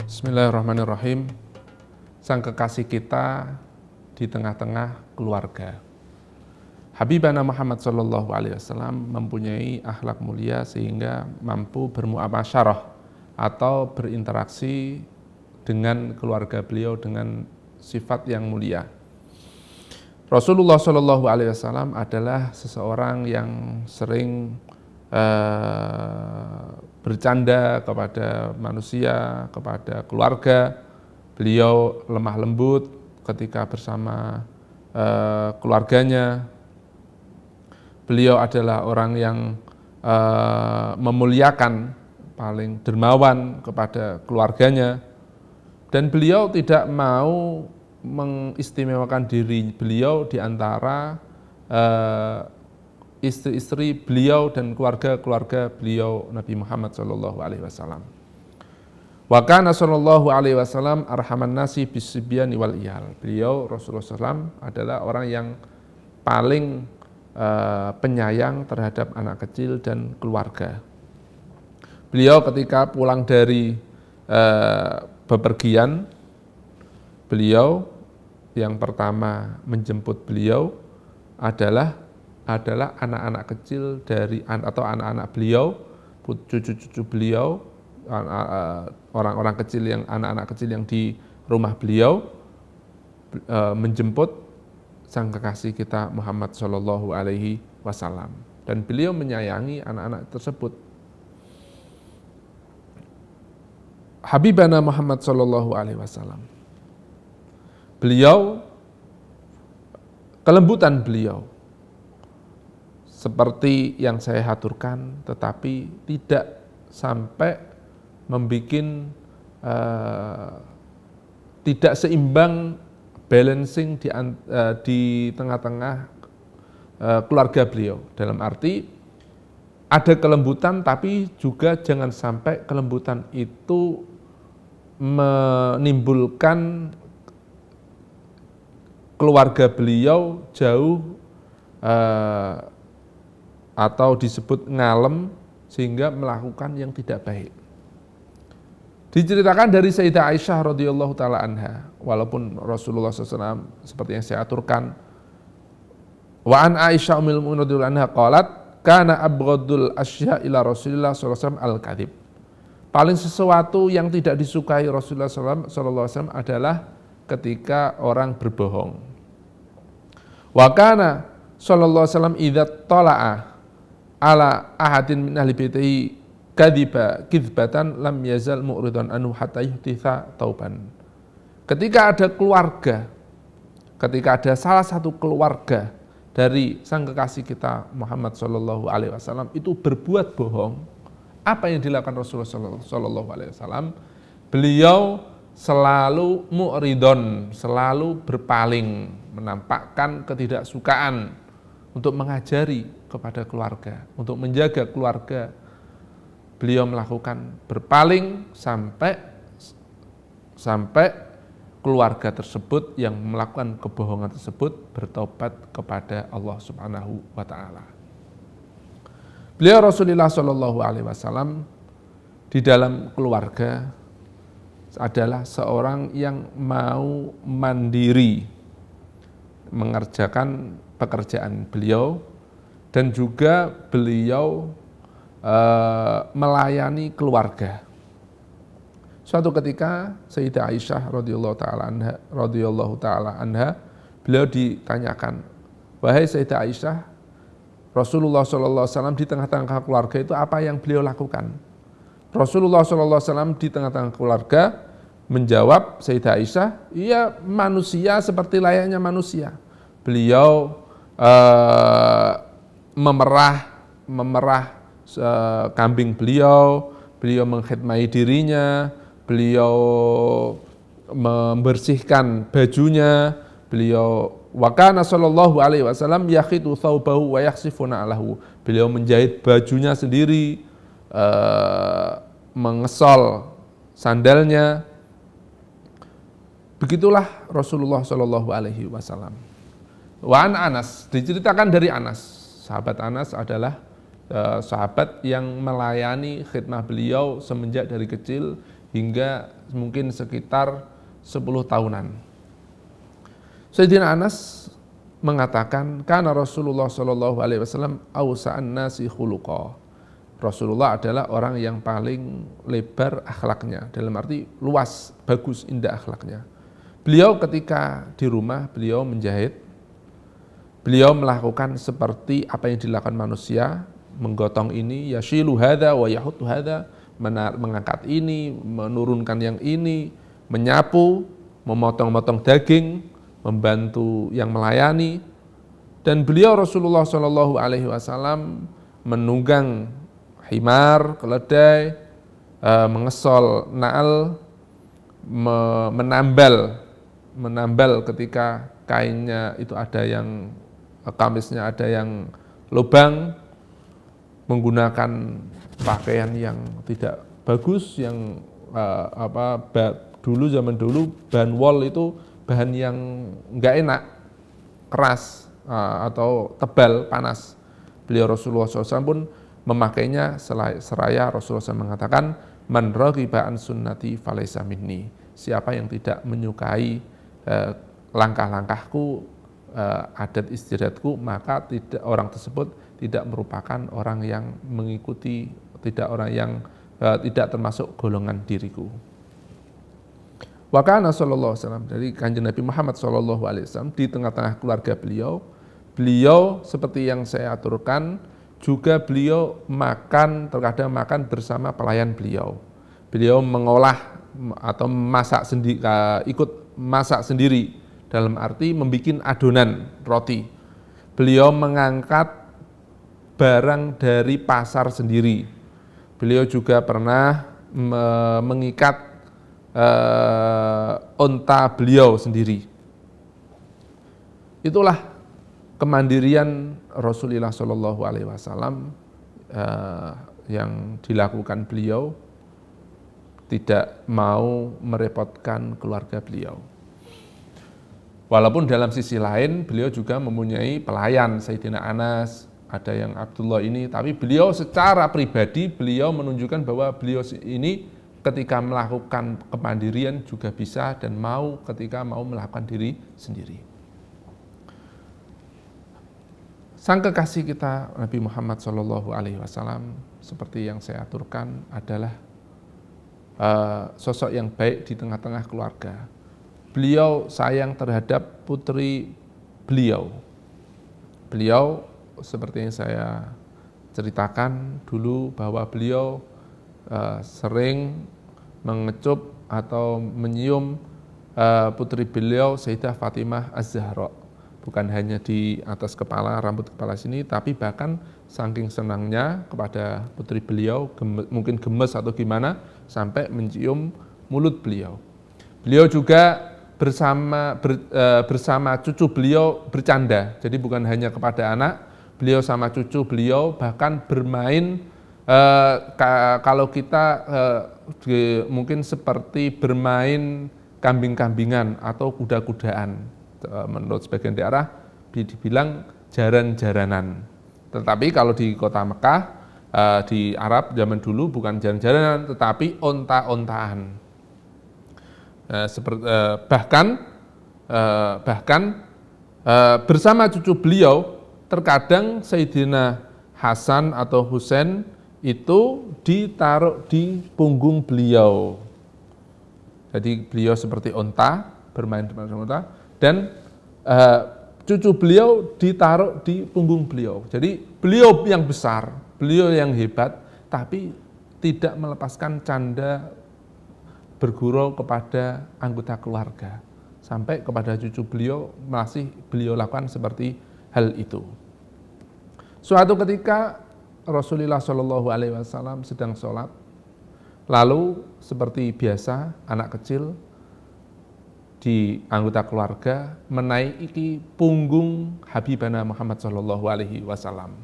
Bismillahirrahmanirrahim. Sang kekasih kita di tengah-tengah keluarga. Habibana Muhammad SAW mempunyai akhlak mulia sehingga mampu bermuamasyarah atau berinteraksi dengan keluarga beliau dengan sifat yang mulia. Rasulullah SAW adalah seseorang yang sering bercanda kepada manusia, kepada keluarga. Beliau lemah lembut ketika bersama keluarganya. Beliau adalah orang yang memuliakan, paling dermawan kepada keluarganya. Dan beliau tidak mau mengistimewakan diri beliau di antara istri-istri beliau dan keluarga-keluarga beliau Nabi Muhammad SAW. Wa kana sallallahu alaihi wasallam arhaman nasi bisibyani wal iyal. Beliau Rasulullah SAW adalah orang yang paling penyayang terhadap anak kecil dan keluarga. Beliau ketika pulang dari bepergian, beliau yang pertama menjemput beliau adalah anak-anak kecil dari atau anak-anak beliau, cucu-cucu beliau, orang-orang kecil yang anak-anak kecil yang di rumah beliau menjemput sang kekasih kita Muhammad Shallallahu Alaihi Wasallam, dan beliau menyayangi anak-anak tersebut. Habibana Muhammad Shallallahu Alaihi Wasallam, beliau kelembutan beliau seperti yang saya haturkan, tetapi tidak sampai membuat tidak seimbang, balancing di tengah-tengah keluarga beliau. Dalam arti ada kelembutan, tapi juga jangan sampai kelembutan itu menimbulkan keluarga beliau jauh atau disebut ngalem sehingga melakukan yang tidak baik. Diceritakan dari Sayyidah Aisyah radhiyallahu taala anha, walaupun Rasulullah SAW seperti yang saya aturkan, wa an Aisyah ummul mukminin radhiyallahu anha qalat kana abghadul asya ila Rasulillah sallallahu alaihi wasallam al-kadzib. Paling sesuatu yang tidak disukai Rasulullah sallallahu alaihi wasallam adalah ketika orang berbohong. Wa kana sallallahu alaihi wasallam idza tala'a ala ahadin min ahli baitihi kadzbatan lam yazal mu'ridan anhu hatta yuhtitha tauban. Ketika ada keluarga, ketika ada salah satu keluarga dari sang kekasih kita Muhammad sallallahu alaihi wasallam itu berbuat bohong, apa yang dilakukan Rasulullah sallallahu alaihi wasallam? Beliau selalu mu'ridon, selalu berpaling, menampakkan ketidaksukaan untuk mengajari kepada keluarga, untuk menjaga keluarga. Beliau melakukan berpaling sampai keluarga tersebut yang melakukan kebohongan tersebut bertobat kepada Allah Subhanahu wa taala. Beliau Rasulullah Shallallahu alaihi wasallam di dalam keluarga adalah seorang yang mau mandiri mengerjakan pekerjaan beliau, dan juga beliau melayani keluarga. Suatu ketika Sayyidah Aisyah radhiyallahu taala anha, beliau ditanyakan, wahai Sayyidah Aisyah, Rasulullah SAW di tengah-tengah keluarga itu apa yang beliau lakukan? Rasulullah SAW di tengah-tengah keluarga menjawab Sayyidah Aisyah, ia manusia seperti layaknya manusia. Beliau memerah kambing beliau mengkhidmati dirinya, beliau membersihkan bajunya, beliau wa kana sallallahu alaihi wasallam yakhitu thawbahu wa yakhsifuna alahu. Beliau menjahit bajunya sendiri, mengesol sandalnya. Begitulah Rasulullah sallallahu alaihi wasallam. Wa an Anas, diceritakan dari Anas. Sahabat Anas adalah sahabat yang melayani khidmah beliau semenjak dari kecil hingga mungkin sekitar 10 tahunan. Sayyidina Anas mengatakan, karena Rasulullah Shallallahu Alaihi Wasallam awsa'an nasi khuluqa. Rasulullah adalah orang yang paling lebar akhlaknya, dalam arti luas, bagus, indah akhlaknya. Beliau ketika di rumah, beliau menjahit, beliau melakukan seperti apa yang dilakukan manusia, menggotong ini, yashilu hadza wa yahutu hadza, mengangkat ini, menurunkan yang ini, menyapu, memotong-motong daging, membantu yang melayani. Dan beliau Rasulullah Shallallahu Alaihi Wasallam menunggang himar, keledai, mengesol naal, menambal ketika kainnya itu ada yang, kamisnya ada yang lubang, menggunakan pakaian yang tidak bagus, yang zaman dulu bahan wol itu bahan yang enggak enak, keras atau tebal, panas. Beliau Rasulullah SAW pun memakainya seraya Rasulullah SAW mengatakan, man raghiba an sunnati falaysa minni. Siapa yang tidak menyukai langkah-langkahku, adat istiadatku, maka orang tersebut tidak merupakan orang yang mengikuti, tidak termasuk golongan diriku. Wa kana sallallahu alaihi wasallam, dari Kanjeng Nabi Muhammad sallallahu alaihi wasallam di tengah-tengah keluarga beliau seperti yang saya aturkan, juga beliau terkadang makan bersama pelayan beliau. Beliau mengolah atau ikut masak sendiri, dalam arti membuat adonan roti. Beliau mengangkat barang dari pasar sendiri. Beliau juga pernah mengikat unta beliau sendiri. Itulah kemandirian Rasulullah Shallallahu Alaihi Wasallam yang dilakukan beliau, tidak mau merepotkan keluarga beliau. Walaupun dalam sisi lain beliau juga mempunyai pelayan, Sayyidina Anas, ada yang Abdullah ini, tapi beliau secara pribadi beliau menunjukkan bahwa beliau ini ketika melakukan kemandirian juga bisa dan ketika mau melakukan diri sendiri. Sang kekasih kita Nabi Muhammad Shallallahu Alaihi Wasallam, seperti yang saya aturkan, adalah sosok yang baik di tengah-tengah keluarga. Beliau sayang terhadap putri beliau. Beliau seperti yang saya ceritakan dulu bahwa beliau sering mengecup atau menyium putri beliau Sayyidah Fatimah Az-Zahra, bukan hanya di atas kepala, rambut kepala sini, tapi bahkan saking senangnya kepada putri beliau, mungkin gemes atau gimana, sampai mencium mulut beliau. Beliau juga bersama cucu beliau bercanda, jadi bukan hanya kepada anak, beliau sama cucu beliau bahkan bermain. Kalau kita mungkin seperti bermain kambing-kambingan atau kuda-kudaan, menurut sebagian daerah dibilang jaran-jaranan. Tetapi kalau di kota Mekah, di Arab zaman dulu bukan jaran-jaranan, tetapi onta-ontaan. Bahkan bersama cucu beliau, terkadang Sayyidina Hasan atau Husain itu ditaruh di punggung beliau. Jadi beliau seperti onta, bermain dengan onta, dan cucu beliau ditaruh di punggung beliau. Jadi beliau yang besar, beliau yang hebat, tapi tidak melepaskan canda bergurau kepada anggota keluarga. Sampai kepada cucu beliau masih beliau lakukan seperti hal itu. Suatu ketika Rasulullah Shallallahu Alaihi Wasallam sedang sholat, lalu seperti biasa anak kecil di anggota keluarga menaiki punggung Habibana Muhammad Shallallahu Alaihi Wasallam.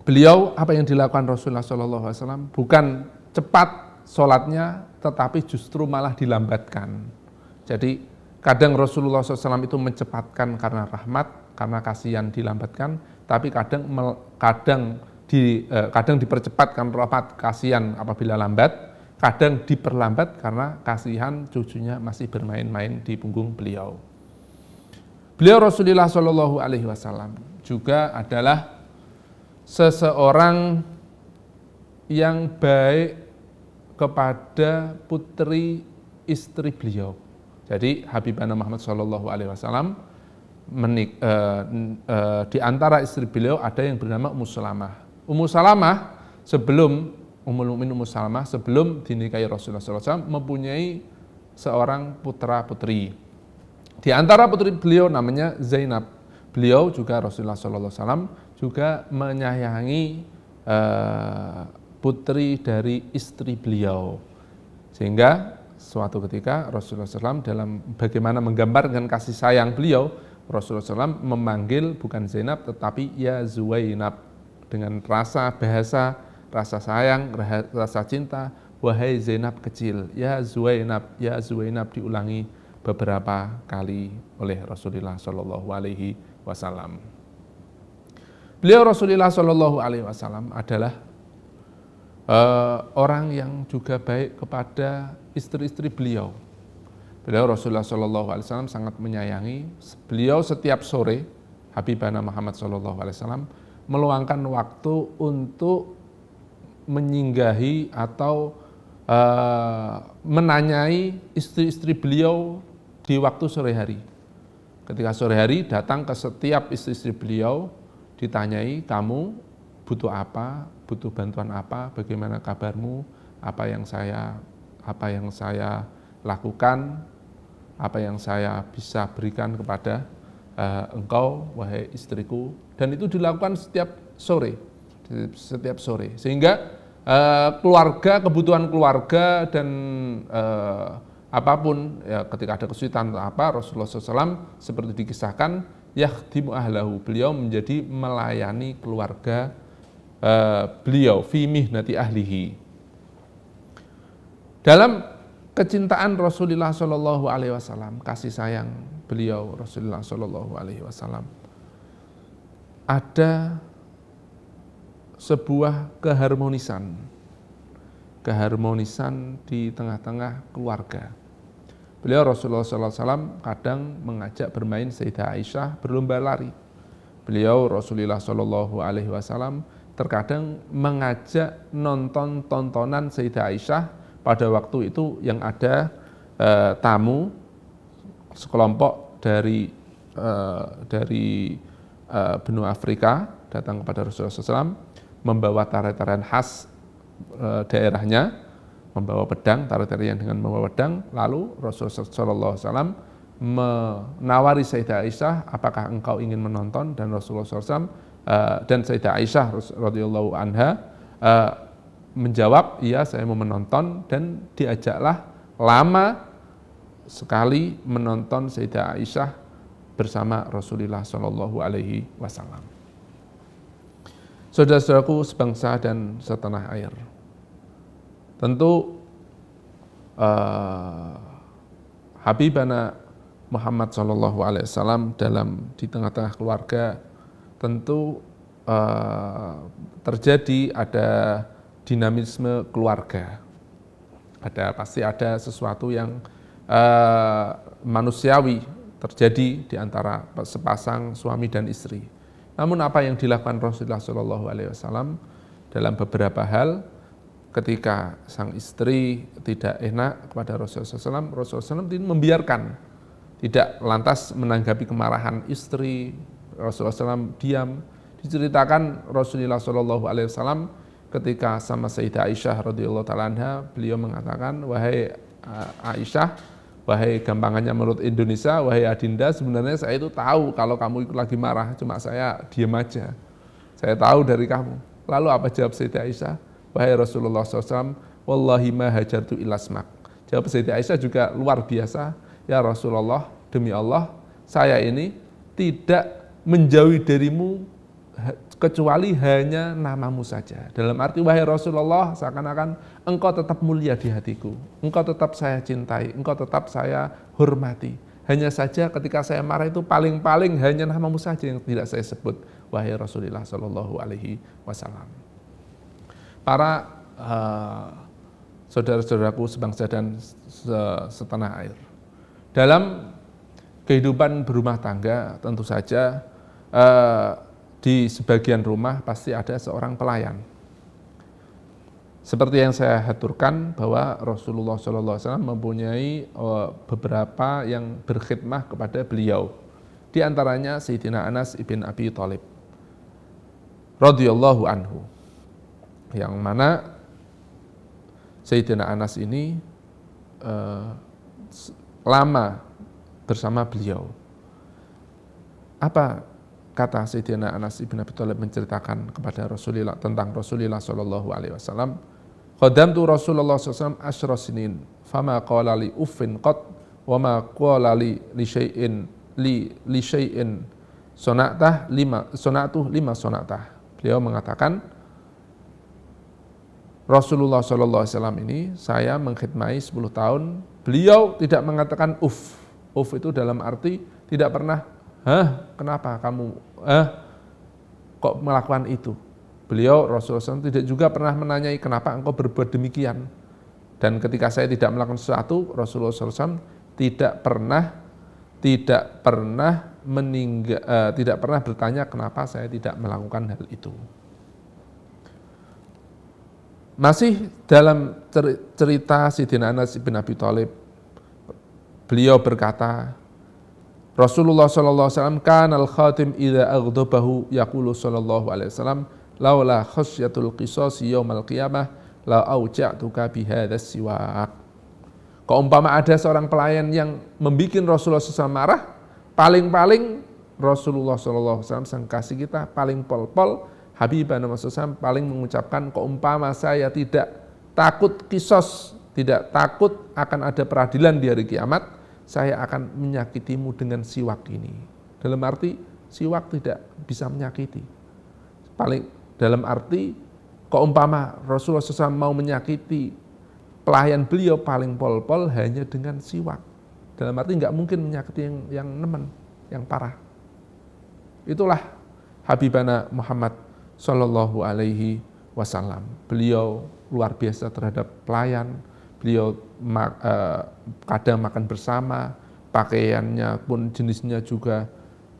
Beliau, apa yang dilakukan Rasulullah Shallallahu Alaihi Wasallam bukan cepat sholatnya, tetapi justru malah dilambatkan. Jadi kadang Rasulullah SAW itu mencepatkan karena rahmat, karena kasihan dilambatkan, tapi kadang kadang dipercepat karena rahmat kasihan apabila lambat, kadang diperlambat karena kasihan cucunya masih bermain-main di punggung beliau. Beliau Rasulullah Shallallahu Alaihi Wasallam juga adalah seseorang yang baik kepada putri istri beliau. Jadi Habibana Muhammad Shallallahu Alaihi Wasallam di antara istri beliau ada yang bernama Ummu Salamah. Ummu Salamah sebelum Ummul Mukminin Ummu Salamah sebelum dinikahi Rasulullah SAW mempunyai seorang putra putri. Di antara putri beliau namanya Zainab. Beliau juga Rasulullah SAW juga menyayangi putri dari istri beliau. Sehingga suatu ketika Rasulullah SAW dalam bagaimana menggambarkan kasih sayang beliau, Rasulullah SAW memanggil bukan Zainab tetapi ya Zuwainab dengan bahasa rasa sayang, rasa cinta, wahai Zainab kecil, ya Zuwainab diulangi beberapa kali oleh Rasulullah Shallallahu Alaihi Wasallam. Beliau Rasulullah Shallallahu Alaihi Wasallam adalah orang yang juga baik kepada istri-istri beliau. Beliau Rasulullah Shallallahu Alaihi Wasallam sangat menyayangi. Beliau setiap sore Habibana Muhammad Shallallahu Alaihi Wasallam meluangkan waktu untuk menyinggahi atau menanyai istri-istri beliau di waktu sore hari. Ketika sore hari datang ke setiap istri-istri beliau, ditanyai, kamu butuh apa, butuh bantuan apa, bagaimana kabarmu, apa yang saya lakukan, apa yang saya bisa berikan kepada engkau, wahai istriku. Dan itu dilakukan setiap sore, sehingga kebutuhan keluarga dan apapun ya, ketika ada kesulitan Rasulullah SAW seperti dikisahkan, yakhdimu ahlahu, beliau menjadi melayani keluarga beliau fi mihnati ahlihi. Dalam kecintaan Rasulullah Shallallahu Alaihi Wasallam, kasih sayang beliau Rasulullah Shallallahu Alaihi Wasallam, ada sebuah keharmonisan di tengah-tengah keluarga. Beliau Rasulullah SAW kadang mengajak bermain Sayyidah Aisyah berlomba lari. Beliau Rasulullah SAW terkadang mengajak nonton tontonan Sayyidah Aisyah pada waktu itu yang ada tamu sekelompok dari benua Afrika datang kepada Rasulullah SAW membawa tarian-tarian khas daerahnya, membawa pedang, tarian-tarian dengan membawa pedang. Lalu Rasulullah SAW menawari Sayyidah Aisyah, apakah engkau ingin menonton? Dan Rasulullah SAW dan Sayyidah Aisyah radhiyallahu anha menjawab, iya saya mau menonton, dan diajaklah lama sekali menonton Sayyidah Aisyah bersama Rasulullah Shallallahu Alaihi Wasallam. Saudara-saudaraku sebangsa dan setanah air, tentu Habibana Muhammad Shallallahu Alaihi Wasallam di tengah-tengah keluarga tentu terjadi ada dinamisme keluarga, pasti ada sesuatu yang manusiawi terjadi di antara sepasang suami dan istri. Namun apa yang dilakukan Rasulullah Shallallahu Alaihi Wasallam dalam beberapa hal, ketika sang istri tidak enak kepada Rasulullah SAW, Rasulullah SAW membiarkan, tidak lantas menanggapi kemarahan istri. Rasulullah SAW diam. Diceritakan Rasulullah SAW ketika sama Sayyidah Aisyah radhiyallahu taala anha, beliau mengatakan, wahai Aisyah, wahai gampangannya menurut Indonesia, wahai Adinda, sebenarnya saya itu tahu kalau kamu lagi marah, cuma saya diam aja. Saya tahu dari kamu. Lalu apa jawab Sayyidah Aisyah? Wahai Rasulullah SAW, wallahi ma hajartu ilasmak. Jawab Sayyidah Aisyah juga luar biasa. Ya Rasulullah, demi Allah, saya ini tidak menjauhi darimu kecuali hanya namamu saja. Dalam arti, wahai Rasulullah, seakan-akan engkau tetap mulia di hatiku. Engkau tetap saya cintai, engkau tetap saya hormati. Hanya saja ketika saya marah itu paling-paling hanya namamu saja yang tidak saya sebut. wahai Rasulullah Shallallahu Alaihi Wasallam. Para saudara-saudaraku sebangsa dan setanah air, dalam kehidupan berumah tangga tentu saja di sebagian rumah pasti ada seorang pelayan. Seperti yang saya haturkan bahwa Rasulullah SAW mempunyai beberapa yang berkhidmah kepada beliau. Di antaranya Sayyidina Anas ibn Abi Thalib radhiyallahu anhu, yang mana Sayyidina Anas ini lama bersama beliau. Apa kata Sayyidina Anas ibn Abi Thalib menceritakan kepada Rasulullah tentang Rasulullah Shallallahu Alaihi Wasallam? Khadamtu Rasulullah SAW asyra sinin, fama qala li uffin qat, wa ma qala li syai'in sonatah lima sonatah. Beliau mengatakan, Rasulullah SAW ini saya mengkhidmati 10 tahun, beliau tidak mengatakan uff. Uff itu dalam arti tidak pernah, kenapa kamu, kok melakukan itu. Beliau Rasulullah SAW tidak juga pernah menanyai kenapa engkau berbuat demikian. Dan ketika saya tidak melakukan sesuatu, Rasulullah SAW tidak pernah bertanya kenapa saya tidak melakukan hal itu. Masih dalam cerita Sayyidina Anas bin Abi Thalib, beliau berkata, Rasulullah SAW kanal khatim idza aghdabahu yaqulu sallallahu alaihi wasallam laula khasyatul qisas yaumal qiyamah la auja'tuka bihadzal siwak. Keumpama ada seorang pelayan yang membikin Rasulullah SAW marah, paling-paling Rasulullah SAW sang kasih kita paling pol-pol, Habibana Rasulullah paling mengucapkan, keumpama saya tidak takut qisas, tidak takut akan ada peradilan di hari kiamat, saya akan menyakitimu dengan siwak ini. Dalam arti siwak tidak bisa menyakiti. Dalam arti keumpama Rasulullah SAW mau menyakiti pelayan beliau paling pol-pol hanya dengan siwak. Dalam arti nggak mungkin menyakiti yang nemen, yang parah. Itulah Habibana Muhammad Sallallahu Alaihi Wasallam. Beliau luar biasa terhadap pelayan. Beliau kadang makan bersama, pakaiannya pun jenisnya juga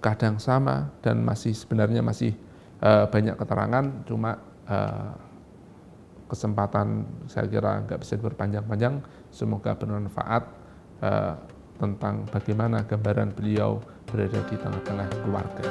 kadang sama, dan sebenarnya masih banyak keterangan, cuma kesempatan saya kira nggak bisa berpanjang-panjang. Semoga bermanfaat tentang bagaimana gambaran beliau berada di tengah-tengah keluarga.